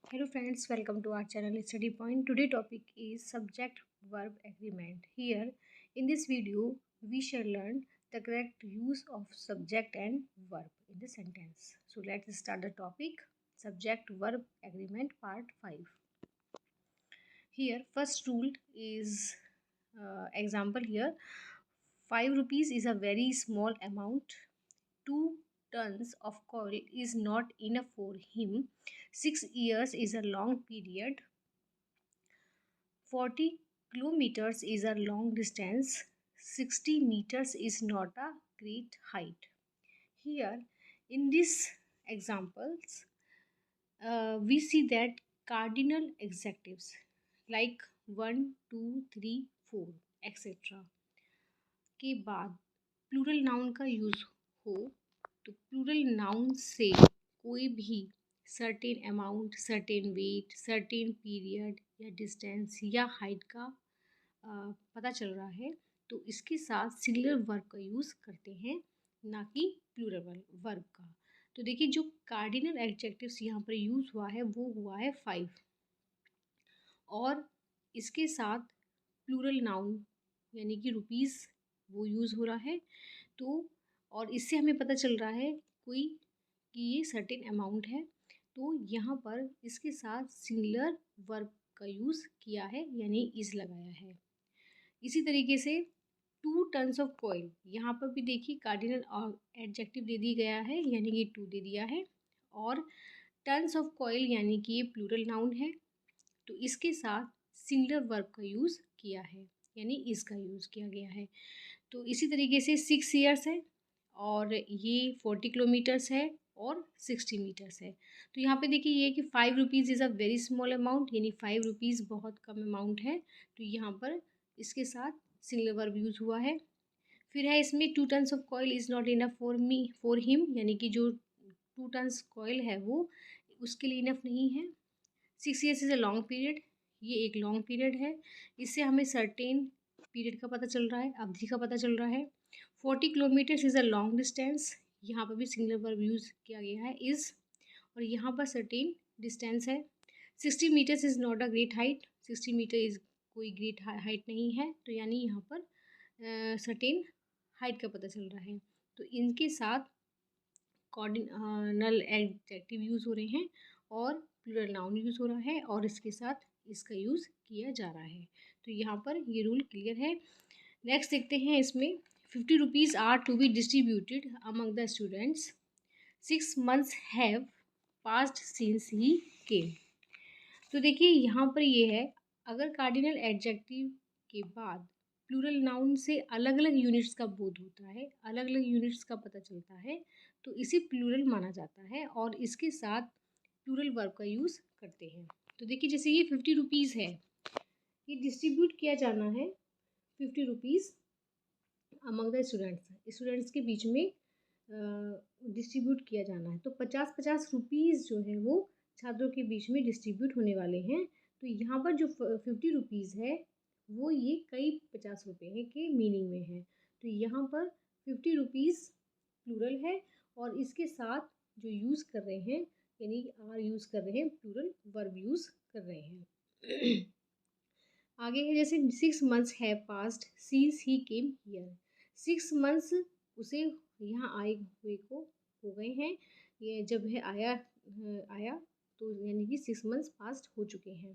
Hello friends, welcome to our channel Study Point. Today topic is subject verb agreement. Here in this video we shall learn the correct use of subject and verb in the sentence. So let's start the topic subject verb agreement part 5. Here first rule is example here 5 rupees is a very small amount. 2 tons of coal is not enough for him. 6 years is a long period. 40 kilometers is a long distance. 60 meters is not a great height. Here, in these examples, we see that cardinal adjectives like 1, 2, 3, 4, etc. के बाद plural noun का use हो तो plural noun से कोई भी certain amount, certain weight, certain period या distance या हाइट का पता चल रहा है तो इसके साथ सिंगुलर वर्ब का यूज़ करते हैं, ना कि प्लूरल वर्ब का। तो देखिए जो कार्डिनल एडजेक्टिव्स यहाँ पर यूज़ हुआ है वो हुआ है 5 और इसके साथ प्लूरल नाउन यानी कि रुपीज़ वो यूज़ हो रहा है। तो और इससे हमें पता चल रहा है कोई कि ये सर्टेन अमाउंट है, तो यहाँ पर इसके साथ सिंगुलर वर्ब का यूज़ किया है यानी इज़ लगाया है। इसी तरीके से 2 टन्स ऑफ कॉइल, यहाँ पर भी देखिए कार्डिनल एडजेक्टिव दे दिया गया है यानी कि 2 दे दिया है और टन्स ऑफ कॉइल यानी कि ये प्लूरल नाउन है, तो इसके साथ सिंगुलर वर्ब का यूज़ किया है यानी इज़ का यूज़ किया गया है। तो इसी तरीके से 6 ईयर्स है और ये 40 किलोमीटर्स है और 60 मीटर्स है। तो यहाँ पे देखिए ये कि 5 rupees is a very small amount यानी 5 रुपीज़ बहुत कम अमाउंट है, तो यहाँ पर इसके साथ सिंगुलर वर्ब यूज़ हुआ है। फिर है इसमें 2 tons of coil is not enough for him यानी कि जो 2 टन्स कॉइल है वो उसके लिए इनफ नहीं है। 6 years is a long period, ये एक लॉन्ग पीरियड है, इससे हमें सर्टेन पीरियड का पता चल रहा है, अवधि का पता चल रहा है। 40 kilometres is a long distance, यहाँ पर भी सिंगुलर वर्ब यूज़ किया गया है इज़, और यहाँ पर सर्टेन डिस्टेंस है। 60 metres is not a great height, 60 metre is कोई ग्रेट हाइट नहीं है, तो यानी यहाँ पर सर्टेन हाइट का पता चल रहा है। तो इनके साथ कॉर्डिनल एडजेक्टिव यूज़ हो रहे हैं और प्लूरल नाउन यूज़ हो रहा है और इसके साथ इसका यूज़ किया जा रहा है। तो यहाँ पर ये रूल क्लियर है। नेक्स्ट देखते हैं इसमें 50 rupees are to be distributed among the students. 6 months have passed since he came. तो देखिए यहाँ पर ये है, अगर कार्डिनल एडजेक्टिव के बाद प्लूरल नाउन से अलग अलग यूनिट्स का बोध होता है, अलग अलग यूनिट्स का पता चलता है, तो इसे प्लूरल माना जाता है और इसके साथ प्लूरल वर्ब का यूज़ करते हैं। तो देखिए जैसे ये 50 रुपीज़ है, ये डिस्ट्रीब्यूट किया जाना है 50 रुपीज़ अमंग द स्टूडेंट्स के बीच में डिस्ट्रीब्यूट किया जाना है। तो 50-50 रुपीज़ जो है वो छात्रों के बीच में डिस्ट्रीब्यूट होने वाले हैं। तो यहाँ पर जो 50 रुपीज़ है वो ये कई 50 रुपये के मीनिंग में है। तो यहाँ पर 50 रुपीज़ प्लूरल है और इसके साथ जो यूज़ कर रहे हैं यानी आर यूज़ कर रहे हैं, प्लूरल वर्ब यूज़ कर रहे हैं। आगे है जैसे 6 months have passed since he came here. 6 months उसे यहाँ आए हुए को हो गए हैं, ये जब है आया तो यानी कि 6 months पास्ट हो चुके हैं।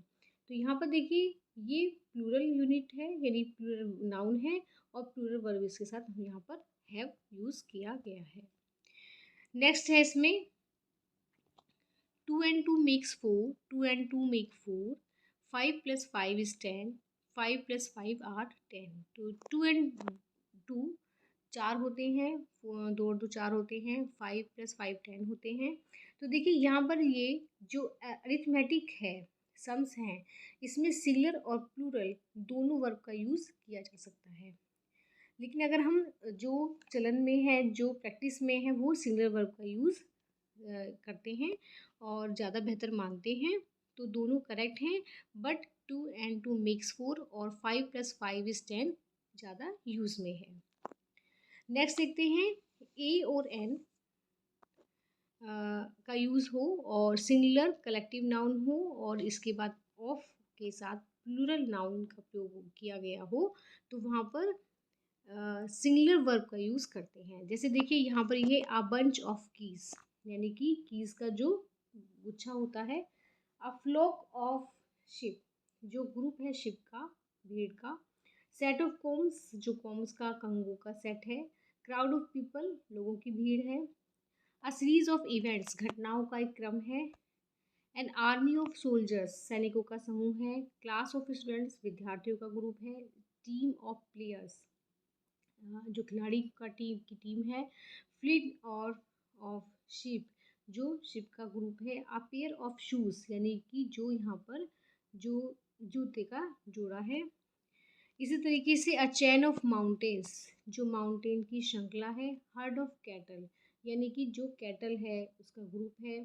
तो यहाँ पर देखिए ये प्लूरल यूनिट है यानी प्लूरल नाउन है और प्लूरल वर्ब इसके साथ यहाँ पर हैव यूज़ किया गया है। नेक्स्ट है इसमें 2 and 2 makes 4, 2 and 2 make 4, 5 plus 5 is 10, 5 plus 5 are 10। तो 2 and 2 4 होते हैं, 2 और 2 4 होते हैं, 5 plus 5 10 होते हैं। तो देखिए यहाँ पर ये जो अरिथमेटिक है, सम्स हैं, इसमें सिंगुलर और प्लूरल दोनों वर्ब का यूज़ किया जा सकता है। लेकिन अगर हम जो चलन में है, जो प्रैक्टिस में है, वो सिंगुलर वर्ब का यूज़ करते हैं और ज़्यादा बेहतर मानते हैं, तो दोनों करेक्ट हैं। बट 2 and 2 makes 4 और 5 plus 5 is 10 ज़्यादा यूज़ में है। नेक्स्ट देखते हैं ए और एन। का यूज़ हो और सिंगुलर कलेक्टिव नाउन हो और इसके बाद ऑफ के साथ प्लूरल नाउन का प्रयोग किया गया हो तो वहाँ पर सिंगुलर वर्ब का यूज़ करते हैं। जैसे देखिए यहाँ पर ये अ बंच ऑफ कीज़, यानी कि कीज़ का जो गुच्छा होता है। अ फ्लॉक ऑफ शिप, जो ग्रुप है शिप का, भीड़ का। सेट ऑफ कॉम्स, जो कॉम्स का, कंगों का सेट है। क्राउड ऑफ पीपल, लोगों की भीड़ है। अ सीरीज ऑफ इवेंट्स, घटनाओं का एक क्रम है। एन आर्मी ऑफ सोल्जर्स, सैनिकों का समूह है। क्लास ऑफ स्टूडेंट्स, विद्यार्थियों का ग्रुप है। टीम ऑफ प्लेयर्स, जो खिलाड़ी का टीम की टीम है। फ्लीट और ऑफ शिप, जो शिप का ग्रुप है। अ पेयर ऑफ शूज़, यानी कि जो यहाँ पर जो जूते का जोड़ा है। इसी तरीके से अ चैन ऑफ माउंटेन्स, जो माउंटेन की श्रृंखला है। हर्ड ऑफ कैटल, यानी कि जो कैटल है उसका ग्रुप है।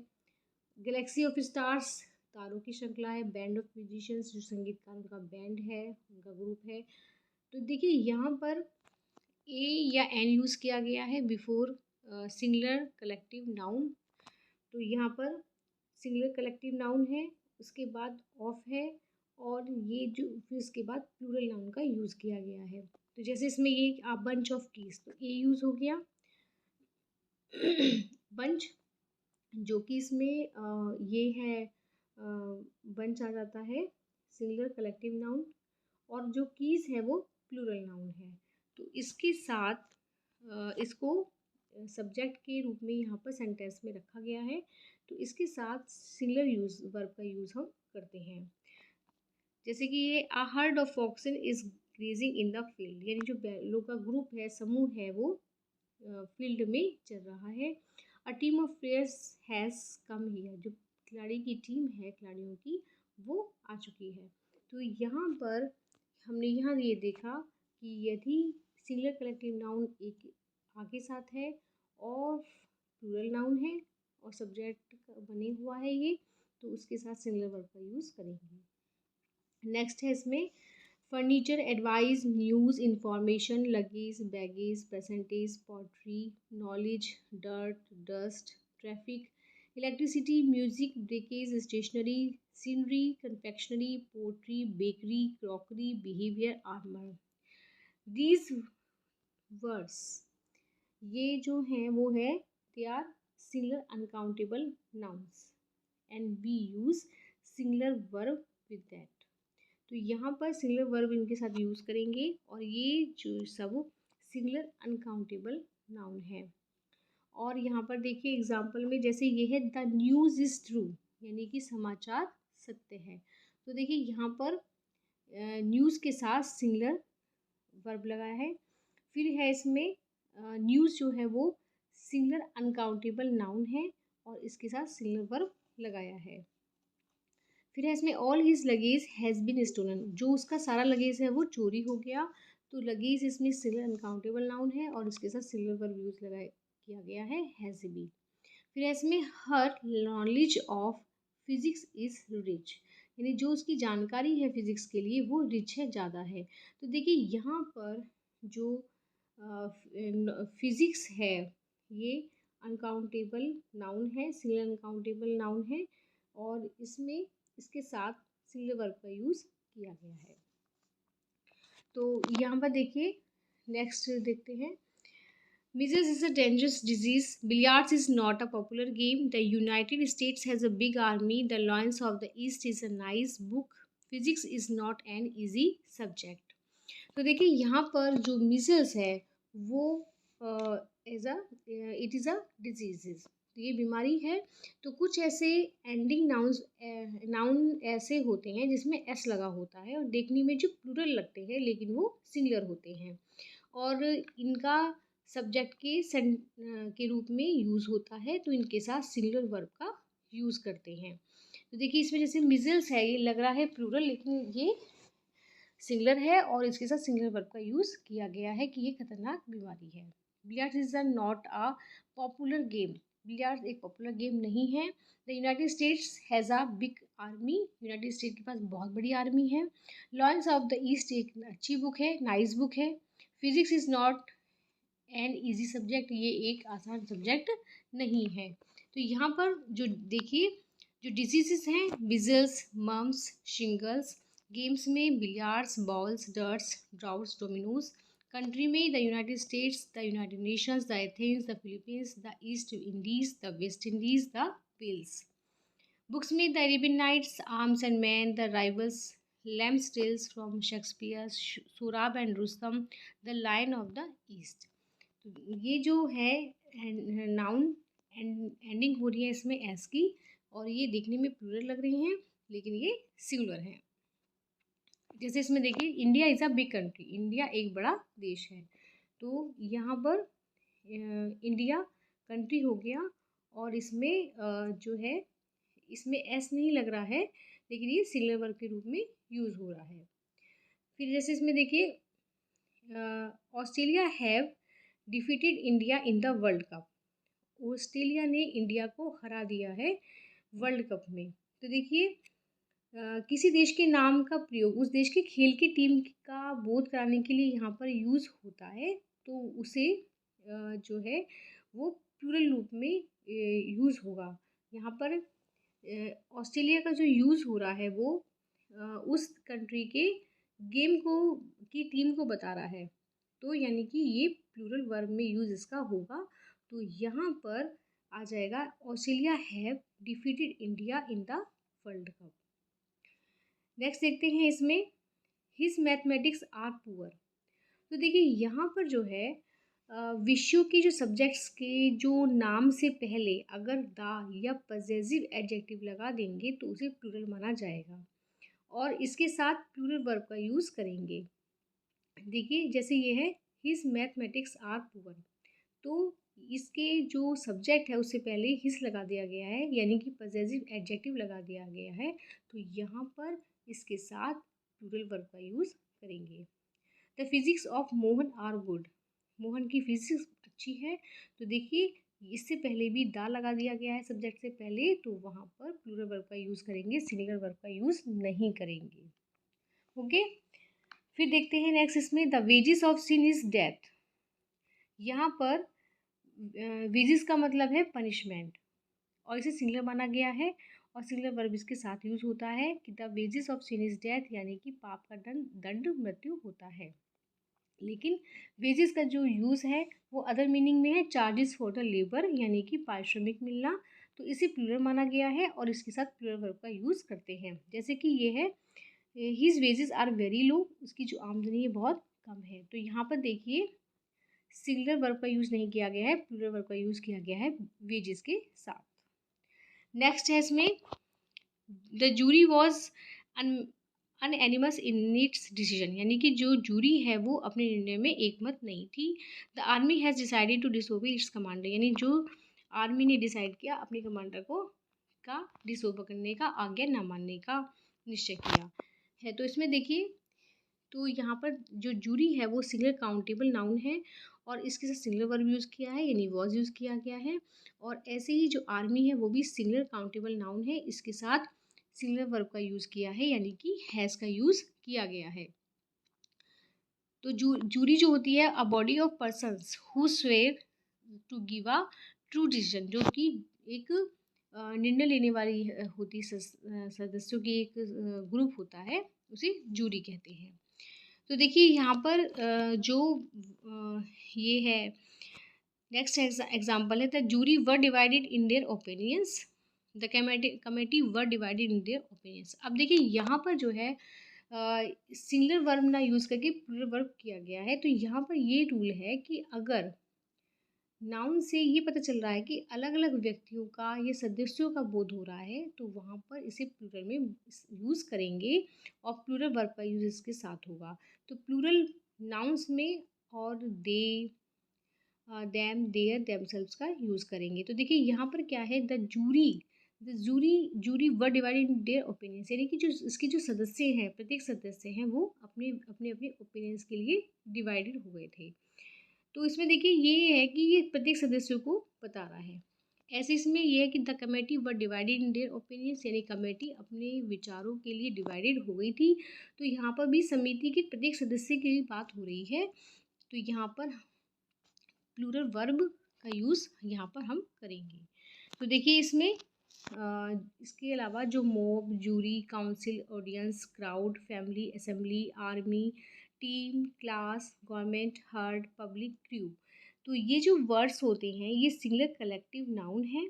गैलेक्सी ऑफ स्टार्स, तारों की श्रृंखला है। बैंड ऑफ म्यूजिशियंस, जो संगीतकार उनका बैंड है, उनका ग्रुप है। तो देखिए यहाँ पर ए या एन यूज़ किया गया है बिफोर सिंगुलर कलेक्टिव नाउन। तो यहाँ पर सिंगुलर कलेक्टिव नाउन है, उसके बाद ऑफ है और ये जो फिर उसके बाद प्लूरल नाउन का यूज़ किया गया है। तो जैसे इसमें ये आ बंच ऑफ कीज, तो ए यूज़ हो गया बंच, जो कि इसमें ये है बंच आ जाता है सिंगुलर कलेक्टिव नाउन और जो कीज़ है वो प्लूरल नाउन है। तो इसके साथ इसको सब्जेक्ट के रूप में यहाँ पर सेंटेंस में रखा गया है। तो इसके साथ सिंगुलर यूज़ वर्ब का यूज़ हम करते हैं। जैसे कि ये a herd of oxen is grazing in the field, यानी जो बैलों का ग्रुप है, समूह है, वो फील्ड में चल रहा है। A team of players has come here, जो खिलाड़ी की टीम है, खिलाड़ियों की, वो आ चुकी है। तो यहाँ पर हमने यहाँ ये देखा कि यदि सिंगुलर कलेक्टिव नाउन एक आगे साथ है और प्लूरल नाउन है और सब्जेक्ट बने हुआ है ये, तो उसके साथ सिंगुलर वर्ब का यूज़ करेंगे। नेक्स्ट है इसमें furniture, advice, news, information, luggage, baggage, percentage, pottery, knowledge, dirt, dust, traffic, electricity, music, breakage, stationery, scenery, confectionery, pottery, bakery, crockery, behaviour, armour. These words, ये जो हैं वो है they are singular uncountable nouns and we use singular verb with that. तो यहाँ पर singular verb इनके साथ यूज़ करेंगे और ये जो सब सिंगुलर अनकाउंटेबल नाउन है। और यहाँ पर देखिए एग्जाम्पल में जैसे ये है द न्यूज़ इज़ ट्रू, यानी कि समाचार सत्य है। तो देखिए यहाँ पर न्यूज़ के साथ सिंगुलर वर्ब लगाया है। फिर है इसमें न्यूज़ जो है वो सिंगुलर अनकाउंटेबल नाउन है और इसके साथ सिंगुलर वर्ब लगाया है। फिर है इसमें all his luggage has been stolen, जो उसका सारा लगेज है वो चोरी हो गया। तो लगेज इसमें सिंगुलर अनकाउंटेबल नाउन है और इसके साथ सिंगुलर वर्ब यूज लगाया किया गया है हैज़ बीन। फिर है इसमें her knowledge of physics is rich, यानी जो उसकी जानकारी है फिजिक्स के लिए वो रिच है, ज़्यादा है। तो देखिए यहाँ पर जो फिजिक्स है ये अनकाउंटेबल नाउन है, सिंगल अनकाउंटेबल नाउन है और इसमें इसके साथ सिंगुलर वर्ब का यूज़ किया गया है। तो यहाँ पर देखिए नेक्स्ट देखते हैं। Measles is a dangerous disease. Billiards is not a popular game. The United States has a big army. The Lions of the East is a nice book. Physics is not an easy subject. तो देखिए यहाँ पर जो measles है वो is a it is a disease, ये बीमारी है। तो कुछ ऐसे एंडिंग नाउन ऐसे होते हैं जिसमें एस लगा होता है और देखने में जो प्लूरल लगते हैं लेकिन वो सिंगुलर होते हैं और इनका सब्जेक्ट के रूप में यूज़ होता है, तो इनके साथ सिंगुलर वर्ब का यूज़ करते हैं। तो देखिए इसमें जैसे मिजल्स है, ये लग रहा है प्लूरल लेकिन ये सिंगुलर है और इसके साथ सिंगुलर वर्ब का यूज़ किया गया है कि ये खतरनाक बीमारी है। Billiards is not a popular game, billiards एक पॉपुलर गेम नहीं है। The United states has a big army, United state के पास बहुत बड़ी आर्मी है। लॉयंस ऑफ द ईस्ट एक अच्छी बुक है, नाइस बुक है। Physics is not an easy subject, ये एक आसान सब्जेक्ट नहीं है। तो यहाँ पर जो देखिए जो डिजीजेस हैं, विजल्स, मम्स, शिंगल्स, गेम्स में billiards, balls, darts, draughts, dominoes, country में the United States, the United Nations, the Athens, the Philippines, the East Indies, the West Indies, the Wales. Books में the Arabian Nights, Arms and Man, the Rivals, Lamb's Tales from Shakespeare, Sohrab and Rustum, the Lion of the East. तो ये जो है noun ending हो रही है इसमें S की, और ये देखने में प्लूरल लग रही हैं लेकिन ये सिंगुलर हैं। जैसे इसमें देखिए India is a big country, India एक बड़ा देश है, तो यहाँ पर इंडिया कंट्री हो गया, और इसमें जो है इसमें एस नहीं लग रहा है लेकिन ये सिंगुलर वर्ब के रूप में यूज़ हो रहा है। फिर जैसे इसमें देखिए Australia have defeated India in the world cup, Australia ने इंडिया को हरा दिया है वर्ल्ड कप में। तो देखिए किसी देश के नाम का प्रयोग उस देश के खेल की टीम का बोध कराने के लिए यहाँ पर यूज़ होता है, तो उसे जो है वो प्लूरल रूप में यूज़ होगा। यहाँ पर ऑस्ट्रेलिया का जो यूज़ हो रहा है वो उस कंट्री के गेम को की टीम को बता रहा है, तो यानी कि ये प्लूरल वर्ब में यूज़ इसका होगा। तो यहाँ पर आ जाएगा Australia have defeated India in the world cup. Next देखते हैं इसमें हिज मैथमेटिक्स आर पुअर। तो देखिए यहाँ पर जो है विषयों के जो सब्जेक्ट्स के जो नाम से पहले अगर द या पजेसिव एडजेक्टिव लगा देंगे तो उसे प्लूरल माना जाएगा, और इसके साथ प्लूरल वर्ब का यूज़ करेंगे। देखिए जैसे ये है हिज मैथमेटिक्स आर पुअर, तो इसके जो सब्जेक्ट है उससे पहले हिज लगा दिया गया है, यानी कि पजेसिव एडजेक्टिव लगा दिया गया है, तो यहाँ पर इसके साथ प्लूरल वर्ब का यूज़ करेंगे। The physics of Mohan are good, Mohan की फिजिक्स अच्छी है, तो देखिए इससे पहले भी दा लगा दिया गया है सब्जेक्ट से पहले, तो वहाँ पर प्लूरल वर्ब का यूज़ करेंगे, सिंगुलर वर्ब का यूज़ नहीं करेंगे। ओके, फिर देखते हैं नेक्स्ट इसमें the wages of sin is death. यहाँ पर वेजेस का मतलब है पनिशमेंट, और इसे सिंगुलर माना गया है, और सिंगुलर वर्ब इसके साथ यूज होता है कि the wages of sin is death, यानी कि पाप का दंड मृत्यु होता है। लेकिन वेजेस का जो यूज़ है वो अदर मीनिंग में है, चार्जेस फॉर द लेबर, यानी कि पारिश्रमिक मिलना, तो इसे प्लूरल माना गया है और इसके साथ प्लूरल वर्ब का यूज़ करते हैं। जैसे कि ये है his wages are very low, उसकी जो आमदनी है बहुत कम है, तो यहाँ पर देखिए सिंगुलर वर्ब का यूज़ नहीं किया गया है, प्लूरल वर्ब का यूज़ किया गया है वेजेस के साथ। नेक्स्ट है इसमें the jury was unanimous in its decision, यानी कि जो जूरी है वो अपने निर्णय में एकमत नहीं थी। The army has decided to disobey its commander, यानी जो आर्मी ने डिसाइड किया अपने कमांडर को का डिसोबे करने का, आज्ञा न मानने का निश्चय किया है। तो इसमें देखिए तो यहाँ पर जो जूरी है वो सिंगुलर काउंटेबल नाउन है, और इसके साथ सिंगुलर वर्ब यूज़ किया है, यानी वॉज यूज़ किया गया है, और ऐसे ही जो आर्मी है वो भी सिंगुलर काउंटेबल नाउन है, इसके साथ सिंगुलर वर्ब का यूज़ किया है, यानी कि हैज़ का यूज़ किया गया है। तो जूरी जो होती है a body of persons who swear to give a true decision, जो कि एक निर्णय लेने वाली होती सदस्यों की एक ग्रुप होता है, उसे जूरी कहते हैं। तो देखिए यहाँ पर जो ये है नेक्स्ट एग्जाम्पल है the jury were divided in their opinions, the committee were divided in their opinions. अब देखिए यहाँ पर जो है सिंगुलर वर्ब ना यूज़ करके प्लूरल वर्ब किया गया है, तो यहाँ पर ये रूल है कि अगर नाउन से ये पता चल रहा है कि अलग अलग व्यक्तियों का या सदस्यों का बोध हो रहा है, तो वहाँ पर इसे प्लूरल में यूज़ करेंगे, और प्लूरल वर्ब का यूज़ इसके साथ होगा। तो प्लूरल नाउन्स में और दे, देम, देयर, देमसेल्व्स का यूज़ करेंगे। तो देखिए यहाँ पर क्या है jury were divided in their opinions, यानी कि जो इसके जो सदस्य हैं, प्रत्येक सदस्य हैं वो अपने अपने अपने ओपिनियंस के लिए डिवाइडेड हो गए थे। तो इसमें देखिए ये है कि ये प्रत्येक सदस्यों को बता रहा है। ऐसे इसमें यह है कि the committee were divided in their opinions, यानी कमेटी अपने विचारों के लिए डिवाइडेड हो गई थी। तो यहाँ पर भी समिति के प्रत्येक सदस्य की बात हो रही है, तो यहाँ पर प्लूरल वर्ब का यूज़ यहाँ पर हम करेंगे। तो देखिए इसमें इसके अलावा जो mob, jury, council, audience, crowd, family, assembly, army, team, class, government, herd, public, crew, तो ये जो वर्ड्स होते हैं ये सिंगुलर कलेक्टिव नाउन है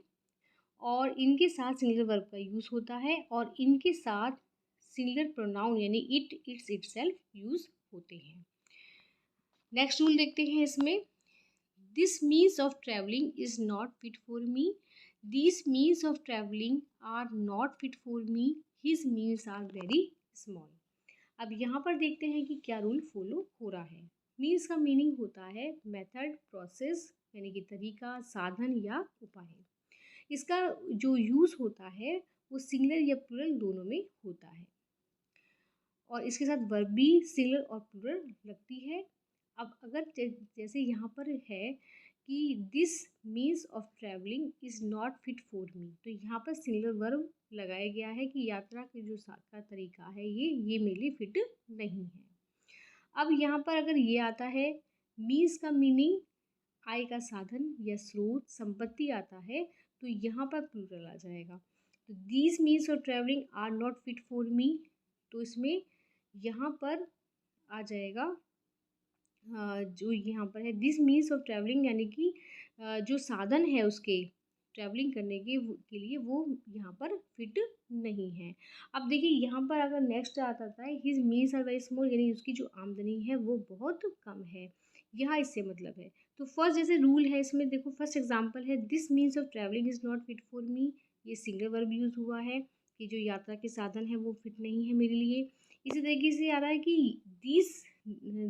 और इनके साथ सिंगुलर वर्ब का यूज़ होता है और इनके साथ सिंगुलर प्रोनाउन यानी इट, इट्स, इटसेल्फ यूज़ होते हैं। नेक्स्ट रूल देखते हैं इसमें, this means of travelling is not fit for me, these means of traveling are not fit for me, his meals are very small। अब यहाँ पर देखते हैं कि क्या रूल फॉलो हो रहा है। मीन्स का मीनिंग होता है मेथड, प्रोसेस यानी कि तरीका, साधन या उपाय। इसका जो यूज़ होता है वो सिंगुलर या प्लूरल दोनों में होता है और इसके साथ वर्ब भी सिंगुलर और प्लूरल लगती है। अब अगर जैसे यहाँ पर है कि this means of travelling is not fit for me, तो यहाँ पर सिंगुलर वर्ब लगाया गया है कि यात्रा के जो का तरीका है ये मेरे लिए फिट नहीं है। अब यहाँ पर अगर ये आता है मीन्स का मीनिंग आय का साधन या स्रोत, संपत्ति आता है, तो यहाँ पर प्लूरल आ जाएगा। तो these means of travelling are not fit for me, तो इसमें यहाँ पर आ जाएगा जो यहाँ पर है दिस मीन्स ऑफ ट्रैवलिंग यानी कि जो साधन है उसके ट्रैवलिंग करने के लिए वो यहाँ पर फिट नहीं है। अब देखिए यहाँ पर अगर नेक्स्ट आता था his means are very small यानी उसकी जो आमदनी है वो बहुत कम है, यहाँ इससे मतलब है। तो फर्स्ट जैसे रूल है इसमें देखो, फर्स्ट एग्जांपल है this means of travelling is not fit for मी, ये सिंगल वर्ब यूज़ हुआ है कि जो यात्रा के साधन है वो फिट नहीं है मेरे लिए। इसी तरीके से आ रहा है कि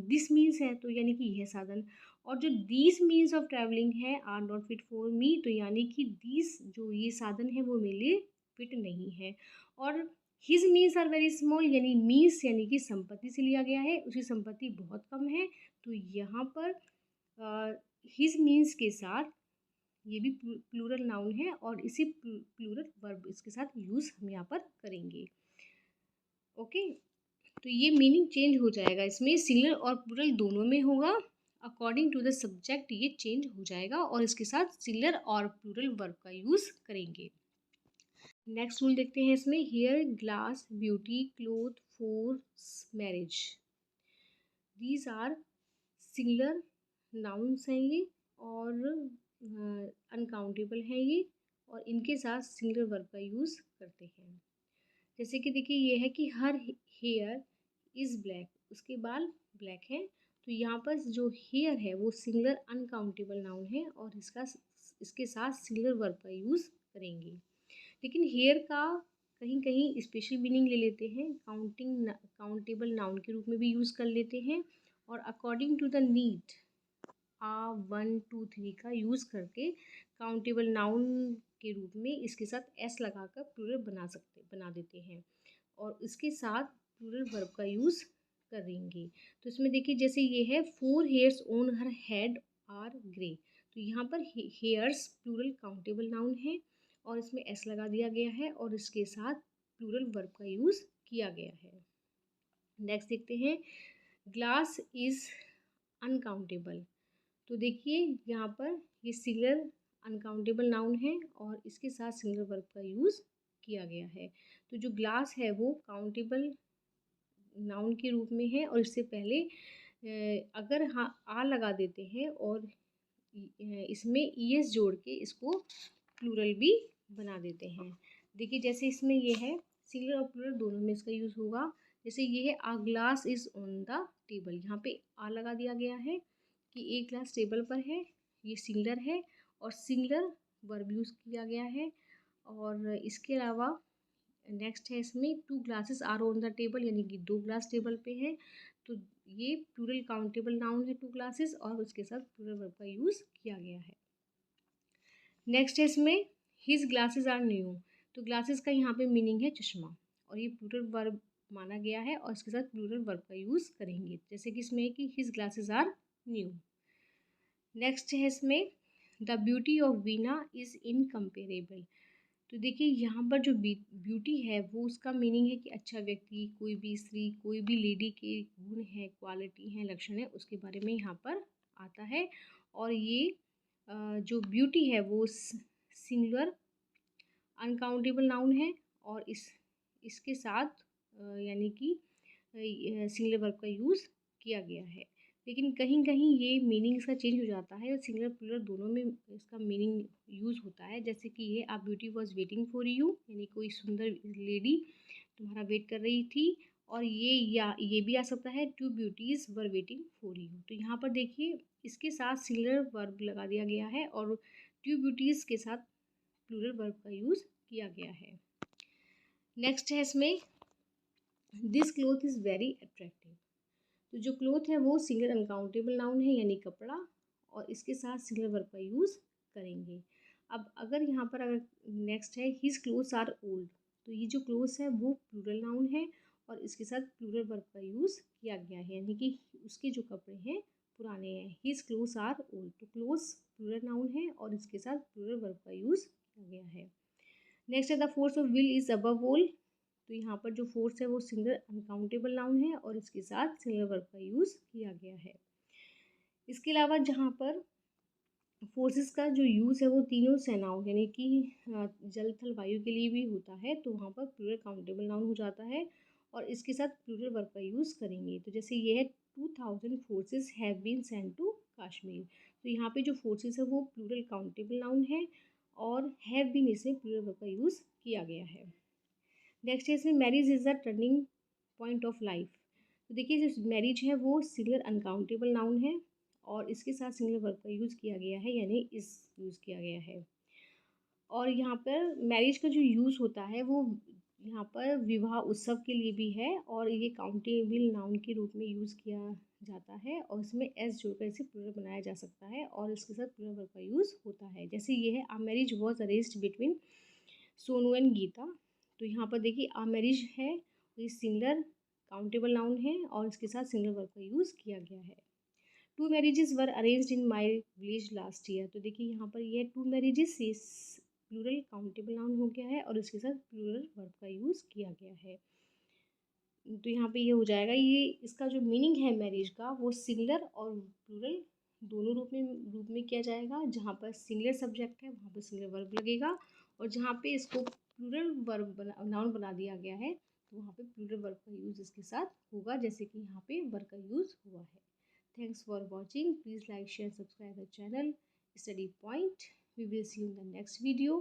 दिस मीन्स है तो यानी कि यह साधन, और जो दिस मीन्स ऑफ ट्रैवलिंग है are not fit for me, तो यानी कि दिस जो ये साधन है वो मेरे लिए फिट नहीं है। और his means are very small यानी मीन्स यानी कि संपत्ति से लिया गया है, उसकी संपत्ति बहुत कम है, तो यहाँ पर हिज मीन्स के साथ ये भी प्लूरल नाउन है और इसी प्लूरल वर्ब इसके साथ यूज़ हम यहाँ पर करेंगे। ओके, तो ये मीनिंग चेंज हो जाएगा, इसमें सिंगुलर और प्लूरल दोनों में होगा, अकॉर्डिंग टू द सब्जेक्ट ये चेंज हो जाएगा और इसके साथ सिंगुलर और प्लूरल वर्ब का यूज़ करेंगे। नेक्स्ट रूल देखते हैं इसमें, hair, glass, beauty, cloth, force, marriage, these are singular nouns हैं ये और अनकाउंटेबल हैं ये और इनके साथ सिंगुलर वर्ब का यूज़ करते हैं। जैसे कि देखिए ये है कि हर हेयर इज़ ब्लैक, उसके बाल ब्लैक हैं, तो यहाँ पर जो हेयर है वो सिंगुलर अनकाउंटेबल नाउन है और इसके साथ सिंगुलर वर्ब का यूज़ करेंगे। लेकिन हेयर का कहीं कहीं स्पेशल मीनिंग ले लेते हैं, काउंटेबल नाउन के रूप में भी यूज़ कर लेते हैं और अकॉर्डिंग टू द नीड 1 2 3 का यूज़ करके काउंटेबल नाउन के रूप में इसके साथ एस लगाकर प्लूरल बना देते हैं और इसके साथ प्लूरल वर्ब का यूज़ करेंगे। तो इसमें देखिए जैसे ये है 4 hairs on her head are grey, तो यहाँ पर हेयर्स प्लूरल काउंटेबल नाउन है और इसमें एस लगा दिया गया है और इसके साथ प्लूरल वर्ब का यूज़ किया गया है। नेक्स्ट देखते हैं, ग्लास इज़ अनकाउंटेबल, तो देखिए यहाँ पर ये सिंगुलर अनकाउंटेबल नाउन है और इसके साथ सिंगुलर वर्ब का यूज़ किया गया है। तो जो ग्लास है वो काउंटेबल नाउन के रूप में है और इससे पहले अगर हाँ आ लगा देते हैं और इसमें ईएस जोड़ के इसको प्लूरल भी बना देते हैं। देखिए जैसे इसमें ये है सिंगुलर और प्लूरल दोनों में इसका यूज़ होगा। जैसे ये है a glass is on the table, यहाँ पे आ लगा दिया गया है कि एक ग्लास टेबल पर है, ये सिंगुलर है और सिंगुलर वर्ब यूज़ किया गया है। और इसके अलावा नेक्स्ट है इसमें 2 glasses are on the table यानी कि 2 ग्लास टेबल पे है, तो ये प्लूरल काउंटेबल नाउन है 2 ग्लासेस और उसके साथ प्लूरल वर्ब का यूज़ किया गया है। नेक्स्ट है इसमें हिज ग्लासेस आर न्यू, तो ग्लासेस का यहाँ पे मीनिंग है चश्मा और ये प्लूरल वर्ब माना गया है और इसके साथ प्लूरल वर्ब का यूज़ करेंगे, जैसे कि इसमें है कि his glasses are new. Next है इसमें the beauty of Veena is incomparable, तो देखिए यहाँ पर जो ब्यूटी है वो उसका मीनिंग है कि अच्छा व्यक्ति, कोई भी स्त्री, कोई भी लेडी के गुण है, क्वालिटी है, लक्षण है, उसके बारे में यहाँ पर आता है और ये जो ब्यूटी है वो सिंगुलर अनकाउंटेबल नाउन है और इसके साथ यानी कि सिंगुलर वर्ब का यूज़ किया गया है। लेकिन कहीं कहीं ये मीनिंग इसका चेंज हो जाता है और सिंगुलर प्लूरल दोनों में इसका मीनिंग यूज़ होता है। जैसे कि ये a beauty was waiting for you, यानी कोई सुंदर लेडी तुम्हारा वेट कर रही थी। और ये भी आ सकता है two beauties were waiting for you. तो यहाँ पर देखिए इसके साथ सिंगुलर वर्ब लगा दिया गया है और टू ब्यूटीज़ के साथ प्लूरल वर्ब का यूज़ किया गया है। नेक्स्ट है इसमें this cloth is very attractive. तो जो क्लोथ है वो सिंगल अनकाउंटेबल नाउन है यानी कपड़ा, और इसके साथ सिंगल वर्ब का यूज़ करेंगे। अब अगर यहाँ पर अगर नेक्स्ट है हिज क्लोथ्स आर ओल्ड, तो ये जो क्लोथ्स है वो प्लूरल नाउन है और इसके साथ प्लूरल वर्ब का यूज़ किया गया है, यानी कि उसके जो कपड़े हैं पुराने हैं। हिज क्लोथ्स आर ओल्ड, तो क्लोथ्स प्लूरल नाउन है और इसके साथ प्लूरल वर्ब का यूज़ किया गया है। नेक्स्ट है the force of will is above all. तो यहाँ पर जो फोर्स है वो सिंगल अनकाउंटेबल नाउन है और इसके साथ सिंगल वर्ब का यूज़ किया गया है। इसके अलावा जहाँ पर फोर्सेस का जो यूज़ है वो तीनों सेनाओं यानी कि जल थल वायु के लिए भी होता है, तो वहाँ पर प्लूरल काउंटेबल नाउन हो जाता है और इसके साथ प्लूरल वर्ब का यूज़ करेंगे। तो जैसे ये है 2000 forces have been sent to Kashmir, तो यहाँ पे जो फोर्सेस है वो प्लूरल काउंटेबल नाउन है और हैव बीन इसमें प्लूरल वर्ब का यूज़ किया गया है। नेक्स्ट है इसमें marriage is the turning point of life. तो देखिए जो मैरिज है वो सिंगुलर अनकाउंटेबल नाउन है और इसके साथ सिंगुलर वर्ब का यूज़ किया गया है, यानी इस यूज़ किया गया है। और यहाँ पर मैरिज का जो यूज़ होता है वो यहाँ पर विवाह उत्सव के लिए भी है और ये काउंटेबल नाउन के रूप में यूज़ किया जाता है और इसमें एस जोड़कर इसे प्लूरल बनाया जा सकता है और इसके साथ प्लूरल वर्ब का यूज़ होता है। जैसे ये है a marriage was arranged between Sonu and Geeta. तो यहाँ पर देखिए आ मैरिज है, ये सिंगुलर काउंटेबल नाउन है और इसके साथ सिंगुलर वर्ब का यूज़ किया गया है। Two marriages were arranged in my village last year. तो देखिए यहाँ पर ये टू मैरिजेस ये प्लूरल काउंटेबल नाउन हो गया है और इसके साथ प्लूरल वर्ब का यूज़ किया गया है। तो यहाँ पे ये हो जाएगा, ये इसका जो मीनिंग है मैरिज का वो सिंगुलर और प्लूरल दोनों रूप में किया जाएगा। जहाँ पर सिंगुलर सब्जेक्ट है वहाँ पर सिंगुलर वर्ब लगेगा और जहाँ पे इसको प्लूरल वर्ब नाउन बना दिया गया है तो वहाँ पे प्लूरल वर्ब का यूज़ इसके साथ होगा, जैसे कि यहाँ पे वर्ब का यूज़ हुआ है। Thanks for watching. Please like, share, subscribe the channel Study Point. We will see you in the next video.